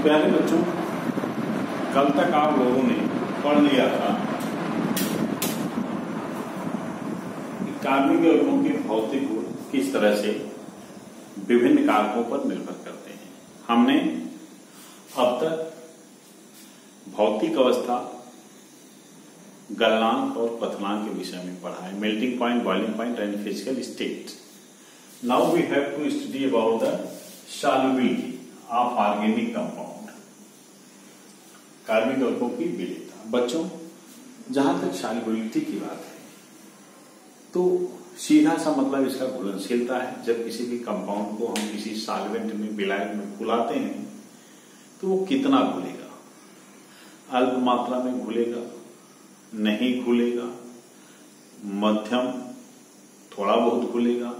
प्यारे बच्चों, कल तक आप लोगों ने पढ़ लिया था कि कार्बनिक यौगिकों के भौतिक गुण किस तरह से विभिन्न कारकों पर निर्भर करते हैं। हमने अब तक भौतिक अवस्था, गलनांक और क्वथनांक के विषय में पढ़ा है, melting point, boiling point and physical state. Now we have to study about the solubility of organic compound, कार्बनिक यौगिकों की विलेयता। बच्चों, जहां तक सॉल्युबिलिटी की बात है तो सीधा सा मतलब इसका घुलनशीलता है। जब किसी भी कंपाउंड को हम किसी सॉल्वेंट में, विलायक में घुलाते हैं तो वो कितना घुलेगा, अल्प मात्रा में घुलेगा, नहीं घुलेगा, मध्यम, थोड़ा बहुत घुलेगा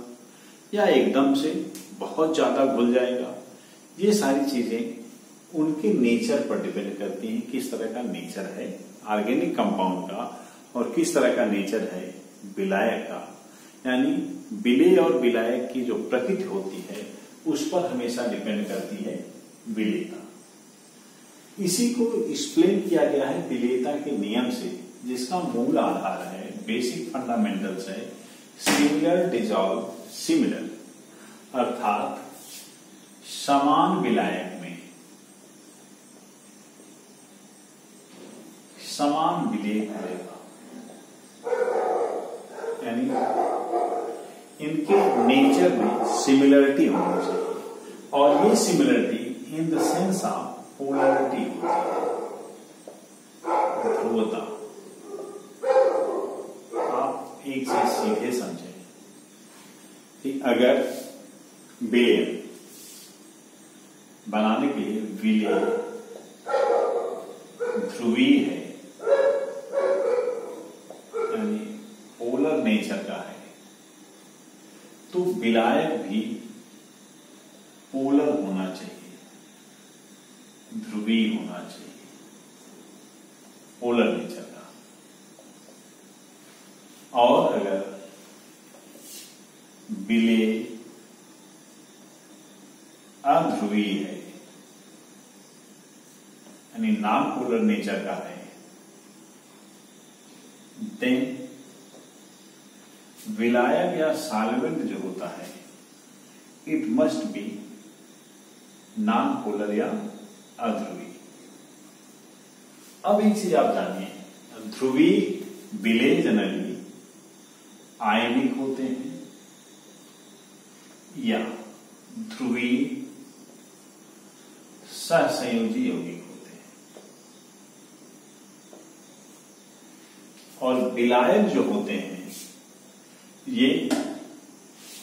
या एकदम से बहुत ज्यादा घुल जाएगा। ये सारी चीजें उनके नेचर पर डिपेंड करती हैं, किस तरह का नेचर है ऑर्गेनिक कंपाउंड का और किस तरह का नेचर है विलायक का। यानी विलेय और विलायक की जो प्रकृति होती है उस पर हमेशा डिपेंड करती है विलेयता। इसी को एक्सप्लेन किया गया है विलेयता के नियम से, जिसका मूल आधार है, बेसिक फंडामेंटल्स है, सिमिलर डिसॉल्व सिमिलर, अर्थात समान विलायक में समान विलेय होगा। यानी इनके नेचर में सिमिलरिटी होनी चाहिए और ये similarity in the sense of polarity होती है, ध्रुवता। आप एक चीज सीधे समझें कि अगर विलेय बनाने के लिए विलेय ध्रुवीय है, यानी पोलर नेचर का है, तो विलायक भी पोलर होना चाहिए, ध्रुवीय होना चाहिए, पोलर नेचर का। और अगर विलेय अध्रुवीय है, यानी नॉन पोलर नेचर का है, देन विलायक या सॉल्वेंट जो होता है it must be non polar या अध्रुवीय। अब एक चीज आप जानिए, ध्रुवीय विलेय जनरली आयनिक होते हैं या ध्रुवीय सहसंयोजी यौगिक होते हैं, और विलायक जो होते हैं ये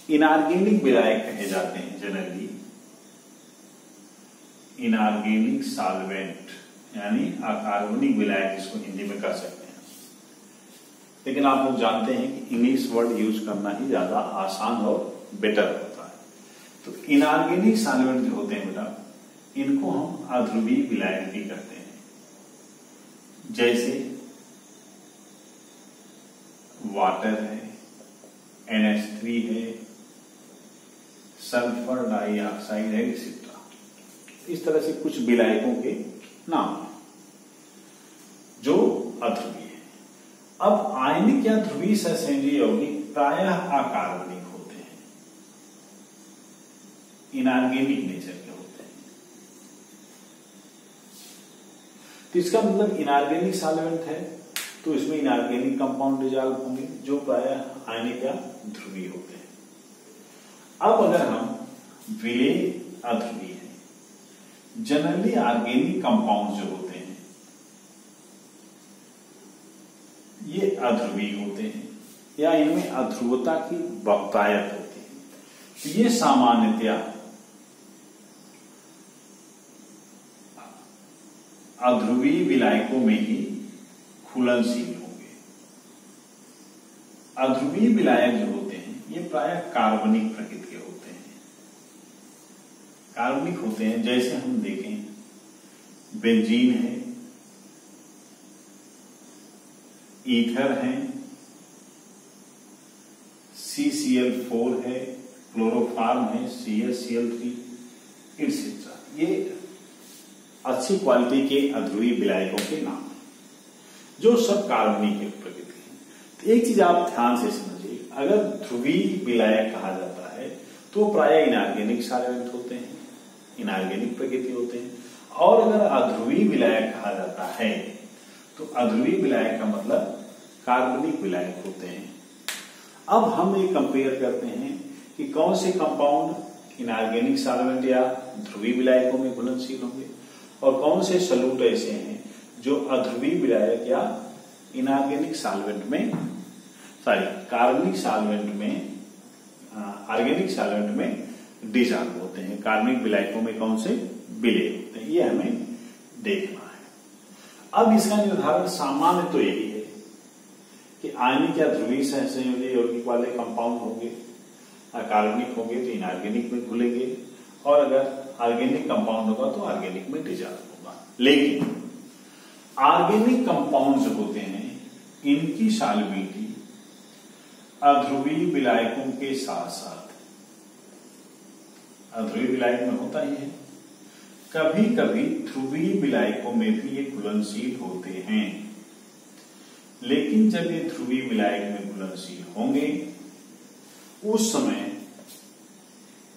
इनऑर्गेनिक विलायक कहे जाते हैं जनरली, इनऑर्गेनिक सॉल्वेंट, यानी अकार्बनिक विलायक जिसको हिंदी में कह सकते हैं। लेकिन आप लोग जानते हैं कि इंग्लिश वर्ड यूज करना ही ज्यादा आसान और बेटर होता है। तो इनऑर्गेनिक सॉल्वेंट जो होते हैं बेटा, इनको हम अध्रुवीय विलायक भी कहते हैं। जैसे वाटर है, NH3 है, सल्फर डाइऑक्साइड है, एक्सेट्रा। इस तरह से कुछ विलायकों के नाम हैं जो अध्रुवीय है। अब आयनिक या ध्रुवीय सहसंयोजी यौगिक प्रायः अकार्बनिक होते हैं, इनऑर्गेनिक नेचर के होते हैं। तो इसका मतलब इनऑर्गेनिक सॉल्वेंट है तो इसमें इनऑर्गेनिक कंपाउंड डिसॉल्व होंगे जो प्रायः आयनिक या ध्रुवीय होते हैं। अब अगर हम विलेय अध्रुवीय है, जनरली ऑर्गेनिक कंपाउंड जो होते हैं ये अध्रुवीय होते हैं या इनमें अध्रुवता की बहुतायत होती है। तो ये सामान्यतया अध्रुवीय विलायकों में ही घुलनशील होंगे। अध्रुवीय विलायक जो होते हैं ये प्रायः कार्बनिक प्रकृति के होते हैं, कार्बनिक होते हैं। जैसे हम देखें बेंजीन है, ईथर है, CCl4 है, क्लोरोफॉर्म है, CaCl3, एक्सेट्रा। ये अच्छी क्वालिटी के अध्रुवीय विलायकों के नाम है, जो सब कार्बनिक प्रकृति है। तो एक चीज आप ध्यान से समझिए, अगर ध्रुवीय विलायक कहा जाता है तो प्राय इनऑर्गेनिक सॉल्वेंट होते हैं, इनऑर्गेनिक प्रकृति होते हैं। और अगर अध्रुवीय विलायक कहा जाता है तो अध्रुवीय विलायक का मतलब कार्बनिक विलायक होते हैं। अब हम ये कंपेयर करते हैं कि कौन से कंपाउंड इनऑर्गेनिक सॉल्वेंट या ध्रुवीय विलायकों में घुलनशील होंगे और कौन से सॉल्यूट ऐसे हैं जो अध्रुवीय विलायक या इनऑर्गेनिक सॉल्वेंट में कार्बनिक सॉल्वेंट में ऑर्गेनिक सॉल्वेंट में डिसॉल्व होते हैं। कार्बनिक विलायकों में कौन से विलय होते हैं, ये हमें देखना है। अब इसका निर्धारण सामान्य तो यही है कि आयनिक या ध्रुवीय सहसंयोजी यौगिक वाले कंपाउंड होंगे, कार्बनिक होंगे तो इनऑर्गेनिक में घुलेंगे, और अगर ऑर्गेनिक कंपाउंड होगा तो ऑर्गेनिक में डिसॉल्व होगा। लेकिन ऑर्गेनिक कंपाउंड जो होते हैं इनकी सॉल्युबिलिटी अध्रुवीय विलायकों के साथ साथ अध्रुवीय विलायक में होता ही है, कभी कभी ध्रुवीय विलायकों में भी ये घुलनशील होते हैं। लेकिन जब ये ध्रुवीय विलायक में घुलनशील होंगे उस समय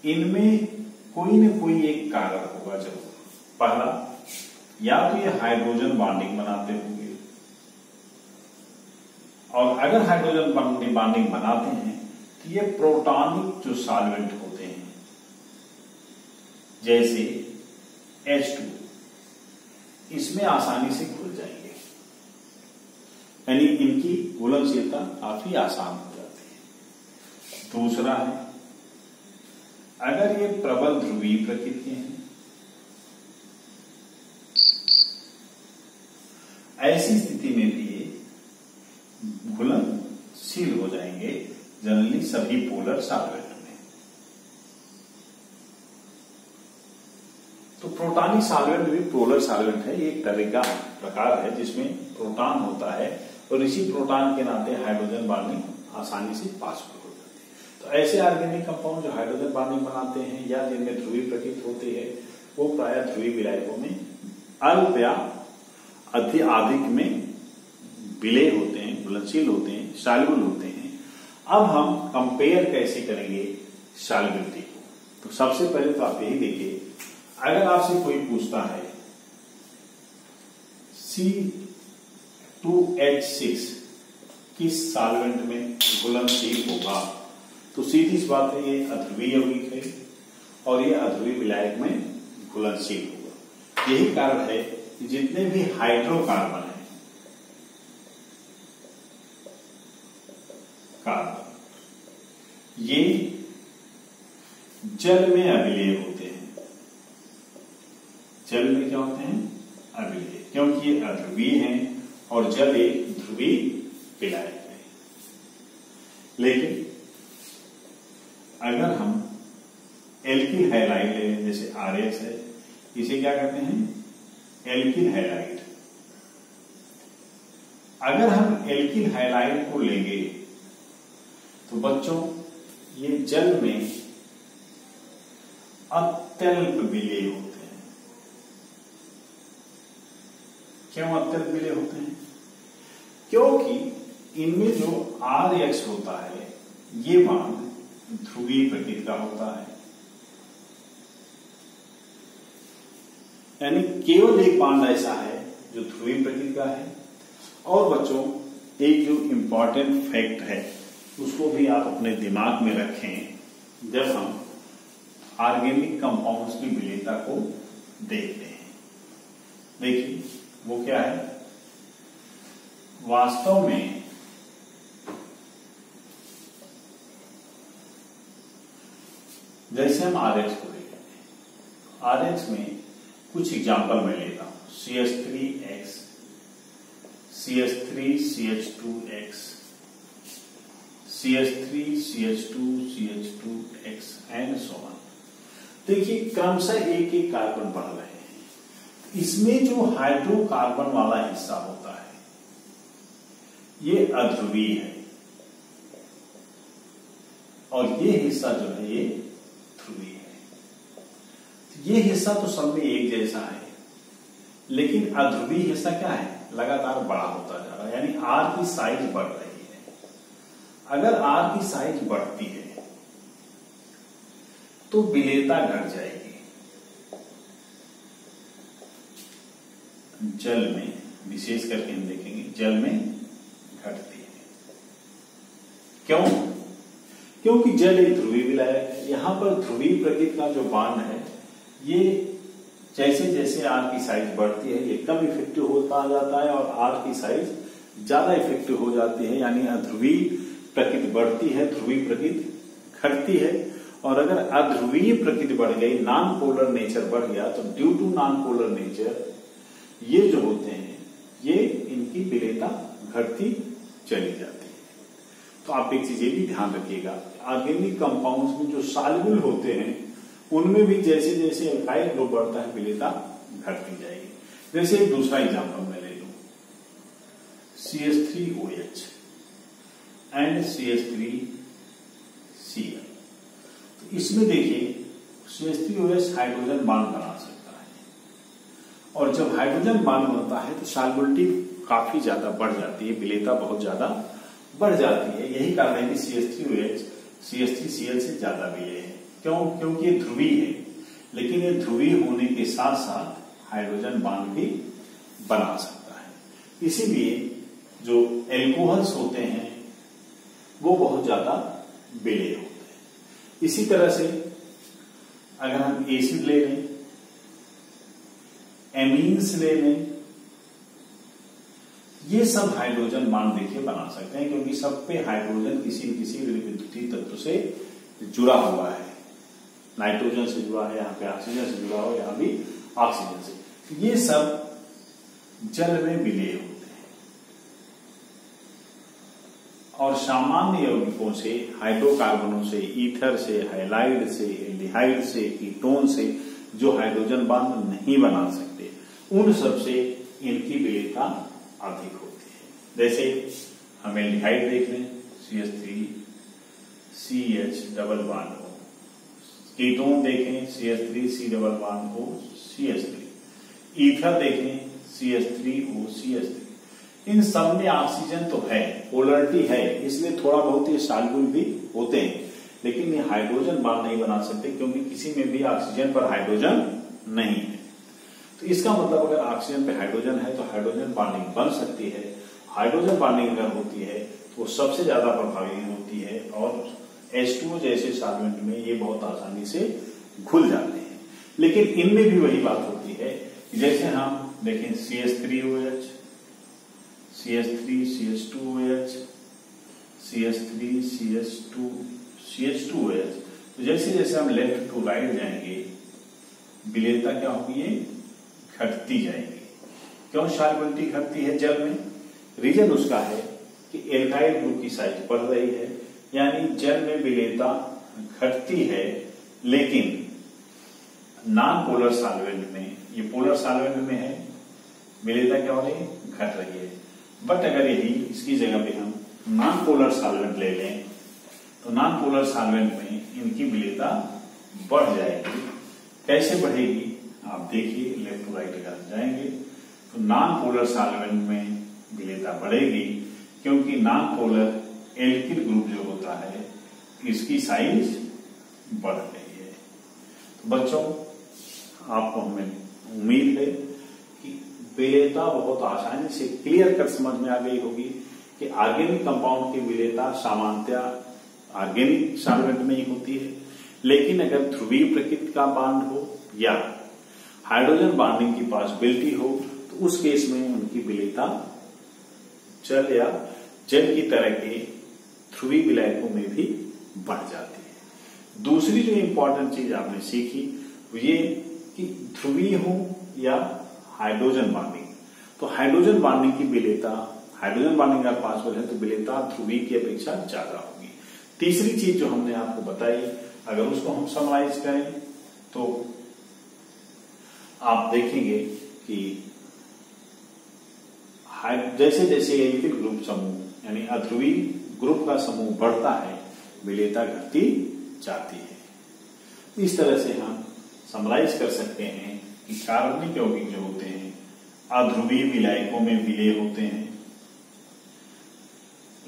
इनमें कोई न कोई एक कारक होगा जरूर। पहला, या तो ये हाइड्रोजन बॉन्डिंग बनाते होंगे, और अगर हाइड्रोजन बॉन्डिंग बनाते हैं तो ये प्रोटॉनिक जो सॉल्वेंट होते हैं जैसे H2 इसमें आसानी से घुल जाएंगे, यानी इनकी घुलनशीलता काफी आसान हो जाती है। दूसरा है, अगर ये प्रबल ध्रुवीय प्रकृति हैं, ऐसी स्थिति में भी ये घुलनशील हो जाएंगे जनरली सभी पोलर सॉल्वेंट में। तो प्रोटॉनिक सॉल्वेंट भी पोलर सॉल्वेंट है, ये एक तरह का प्रकार है जिसमें प्रोटॉन होता है और इसी प्रोटॉन के नाते हाइड्रोजन बॉन्डिंग आसानी से पॉसिबल हो जाती है। तो ऐसे ऑर्गेनिक कंपाउंड जो हाइड्रोजन बॉन्डिंग बनाते हैं या जिनमें ध्रुवीय प्रकृति होती है वो प्राय ध्रुवीय विलायकों में अल्प या अधिक में विलय होते हैं, घुलनशील होते हैं, सॉल्युबल होते हैं। अब हम कंपेयर कैसे करेंगे सॉल्युबिलिटी को? तो सबसे पहले तो आप यही देखिए, अगर आपसे कोई पूछता है C2H6 किस सॉल्वेंट में घुलनशील होगा, तो सीधी सी बात है ये अध्रुवीय यौगिक है और ये अध्रुवीय विलायक में घुलनशील होगा। यही कारण है कि जितने भी हाइड्रोकार्बन है, कार्बन, ये जल में अविलेय होते हैं। जल में क्या होते हैं? अविलेय, क्योंकि ये अध्रुवीय हैं और जल एक ध्रुवीय विलायक है। लेकिन अगर हम एल्किल हैलाइड लें, जैसे RH है, इसे क्या कहते हैं? Alkyl halide. अगर हम एल्किल हैलाइड को लेंगे तो बच्चों ये जल में अत्यल्प विलय होते हैं। क्यों अत्यल्प विलय होते हैं? क्योंकि इनमें जो RH होता है ये बांध ध्रुवीय प्रकृति का होता है, यानी केवल एक बांध ऐसा है जो ध्रुवीय प्रकृति का है। और बच्चों एक जो इंपॉर्टेंट फैक्ट है उसको भी आप अपने दिमाग में रखें जब हम ऑर्गेनिक कंपाउंड्स की विलेयता को देखते हैं। देखिए वो क्या है, वास्तव में जैसे हम RH को लेते हैं, RH में कुछ एग्जाम्पल मैं लेता हूं, CH3X, CH3CH2X, CH3CH2CH2X and so on. देखिए क्रमशः एक एक कार्बन बढ़ रहे हैं। इसमें जो हाइड्रोकार्बन वाला हिस्सा होता है ये अध्रुवीय है और ये हिस्सा जो है ये ध्रुवीय है। ये हिस्सा तो सब में एक जैसा है, लेकिन अध्रुवीय हिस्सा क्या है, लगातार बड़ा होता जा रहा है, यानी आर की साइज बढ़ रही है। अगर आर की साइज बढ़ती है तो विलेयता घट जाएगी। जल में विशेष करके हम देखेंगे, जल में घटती है। क्यों? क्योंकि जल एक ध्रुवीय विलायक है। यहां पर ध्रुवीय प्रकृति का जो बांड है, ये जैसे जैसे आर की साइज बढ़ती है ये कम इफेक्टिव होता जाता है और आर की साइज ज्यादा इफेक्टिव हो जाती है, यानी अध्रुवीय प्रकृति बढ़ती है, ध्रुवीय प्रकृति घटती है। और अगर अध्रुवीय प्रकृति बढ़ गई, नॉन पोलर नेचर बढ़ गया, तो due to non polar nature ये जो होते हैं ये इनकी विलेयता घटती चली जाती है। तो आप एक चीज ये भी ध्यान रखिएगा, ऑर्गेनिक कंपाउंड्स में जो सॉल्युबल होते हैं उनमें भी जैसे जैसे एल्काइल ग्रुप बढ़ता है विलेयता घटती जाएगी। जैसे एक दूसरा एग्जांपल मैं ले लूं, CH3OH एंड CH3Cl। तो इसमें देखिए CH3OH हाइड्रोजन बांड बना सकता है, और जब हाइड्रोजन बांड बनता है तो सॉल्युबिलिटी काफी ज्यादा बढ़ जाती है, विलेयता बहुत ज्यादा बढ़ जाती है। यही कारण है कि CH3OH CH3Cl से ज्यादा विलेय है। क्यों? क्योंकि ये ध्रुवीय है, लेकिन ये ध्रुवीय होने के साथ साथ हाइड्रोजन बांड भी बना सकता है। इसीलिए जो एल्कोहल्स होते हैं वो बहुत ज्यादा विलेय होते हैं। इसी तरह से अगर हम एसिड ले लें, एमीन्स ले लें, ये सब हाइड्रोजन बांड देखिए बना सकते हैं, क्योंकि सब पे हाइड्रोजन किसी न किसी विद्युतीय तत्व से जुड़ा हुआ है। नाइट्रोजन से जुड़ा है, यहाँ पे ऑक्सीजन से जुड़ा हो, यहाँ भी ऑक्सीजन से। ये सब जल में विलेय होते हैं और सामान्य यौगिकों से, हाइड्रोकार्बनों से, ईथर से, हैलाइड से, एल्डिहाइड से, कीटोन से जो हाइड्रोजन बांड नहीं बना सकते, उन सब से इनकी विलेयता अधिक होती है। जैसे हम एल्डिहाइड देख लें, CH3CH डबल बॉन्ड हो, कीटोन देखें CH3C डबल बॉन्ड हो CH3, ईथर देखें CH3OCH3। इन सब में ऑक्सीजन तो है, पोलरिटी है, इसलिए थोड़ा बहुत ये सॉल्युबल भी होते हैं, लेकिन ये हाइड्रोजन बांड नहीं बना सकते, क्योंकि किसी में भी ऑक्सीजन पर हाइड्रोजन नहीं है। तो इसका मतलब अगर ऑक्सीजन पे हाइड्रोजन है तो हाइड्रोजन बॉन्डिंग बन सकती है। हाइड्रोजन बॉन्डिंग अगर होती है तो वो सबसे ज्यादा प्रभावी होती है, और H2O जैसे सॉल्वेंट में ये बहुत आसानी से घुल जाते हैं। लेकिन इनमें भी वही बात होती है, जैसे हम देखें CH3OH, CH3CH2OH, CH3CH2OH, तो जैसे जैसे हम लेफ्ट टू राइट जाएंगे विलेयता क्या होगी, ये घटती जाएगी। क्यों सॉल्युबिलिटी घटती है जल में? रीजन उसका है कि एल्काइल ग्रुप की साइज बढ़ रही है, यानी जल में विलेयता घटती है, लेकिन नॉन पोलर सॉल्वेंट में, ये पोलर सॉल्वेंट में है, विलेयता क्या हो रही है, घट रही है। बट अगर यही इसकी जगह पे हम नॉन पोलर सॉल्वेंट ले लें तो नॉन पोलर सॉल्वेंट में इनकी विलेयता बढ़ जाएगी। कैसे बढ़ेगी आप देखिए, लेफ्ट टू राइट अगर जाएंगे तो नॉन पोलर सॉल्वेंट में विलेयता बढ़ेगी, क्योंकि नॉन पोलर एल्किल ग्रुप जो होता है इसकी साइज बढ़ रही है। तो बच्चों, आपको हमें उम्मीद है कि विलेयता बहुत आसानी से क्लियर कर समझ में आ गई होगी कि ऑर्गेनिक कंपाउंड की विलेयता सामान्यतः ऑर्गेनिक सॉल्वेंट में ही होती है, लेकिन अगर ध्रुवीय प्रकृति का बांड हो या हाइड्रोजन बॉन्डिंग की पॉसिबिलिटी हो तो उस केस में उनकी विलेयता जल या जल की तरह के ध्रुवीय विलायकों में भी बढ़ जाती है। दूसरी जो इंपॉर्टेंट चीज आपने सीखी वो ये कि ध्रुवीय हो या हाइड्रोजन बॉन्डिंग, तो हाइड्रोजन बॉन्डिंग की विलेयता, हाइड्रोजन बॉन्डिंग अगर पॉसिबल है तो विलेयता ध्रुवीय की अपेक्षा ज्यादा होगी। तीसरी चीज जो हमने आपको बताई, अगर उसको हम समराइज करें तो आप देखेंगे कि जैसे जैसे एल्किल ग्रुप समूह यानी अध्रुवीय ग्रुप का समूह बढ़ता है, विलेयता घटती जाती है। इस तरह से हम समराइज कर सकते हैं कि कार्बनिक यौगिक जो होते हैं अध्रुवीय विलायकों में विलय होते हैं,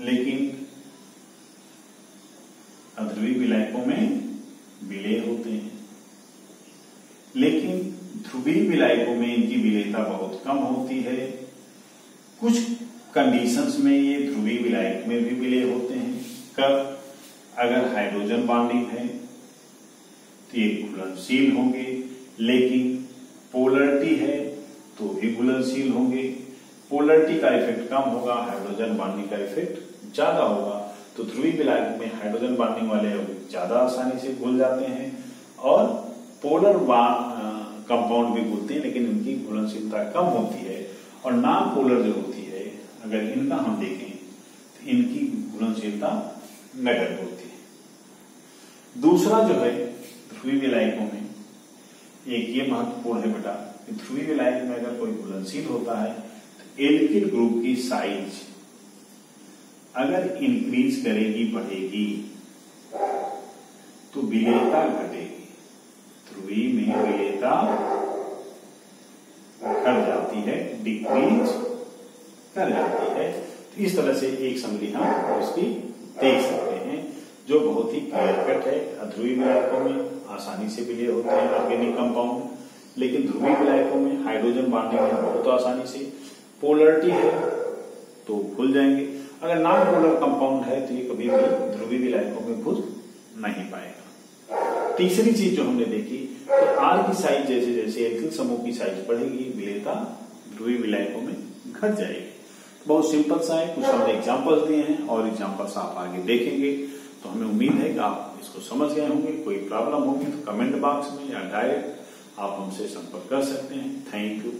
लेकिन अध्रुवीय विलायकों में विलय होते हैं, लेकिन ध्रुवीय विलायकों में इनकी विलयता बहुत कम होती है। कुछ कंडीशंस में ये ध्रुवीय विलायक में भी विलय होते हैं। कब? अगर हाइड्रोजन बॉन्डिंग है तो ये घुलनशील होंगे, लेकिन पोलरिटी है तो भी घुलनशील होंगे। पोलरिटी का इफेक्ट कम होगा, हाइड्रोजन बॉन्डिंग का इफेक्ट ज्यादा होगा। तो ध्रुवीय विलायक में हाइड्रोजन बॉन्डिंग वाले ज्यादा आसानी से घुल जाते हैं और पोलर कंपाउंड भी घुलते हैं, लेकिन इनकी घुलनशीलता कम होती है। और नॉन पोलर जो होती है, अगर इनका हम देखें तो इनकी घुलनशीलता नेगेटिव होती है। दूसरा जो है ध्रुवीय विलायकों में एक ये महत्वपूर्ण है बेटा, ध्रुवीय विलायक में अगर कोई घुलनशील होता है तो एल्किल ग्रुप की साइज अगर इंक्रीज करेगी, बढ़ेगी, तो विलेयता घटेगी। ध्रुवीय में विलेयता घट जाती है, डिक्रीज कर जाती है। तो इस तरह से एक समरी हम उसकी देख सकते हैं, जो बहुत ही क्लियर कट है। अध्रुवीय विलायकों में आसानी से विलय होते हैं ऑर्गेनिक कंपाउंड, लेकिन ध्रुवीय विलायकों में हाइड्रोजन बॉन्डिंग है बहुत आसानी से, पोलरिटी है तो घुल जाएंगे। अगर नॉन पोलर कंपाउंड है तो ये कभी भी ध्रुवीय विलायकों में घुल नहीं पाएगा। तीसरी चीज जो हमने देखी कि आर की साइज जैसे जैसे एल्किल समूह की साइज बढ़ेगी, विलेयता ध्रुवीय विलायकों में घट जाएगी। बहुत सिंपल सा है, कुछ हमने एग्जांपल्स दिए हैं और एग्जांपल्स आप आगे देखेंगे तो हमें उम्मीद है कि आप इसको समझ गए होंगे। कोई प्रॉब्लम होगी तो कमेंट बॉक्स में या डायरेक्ट आप हमसे संपर्क कर सकते हैं। Thank you.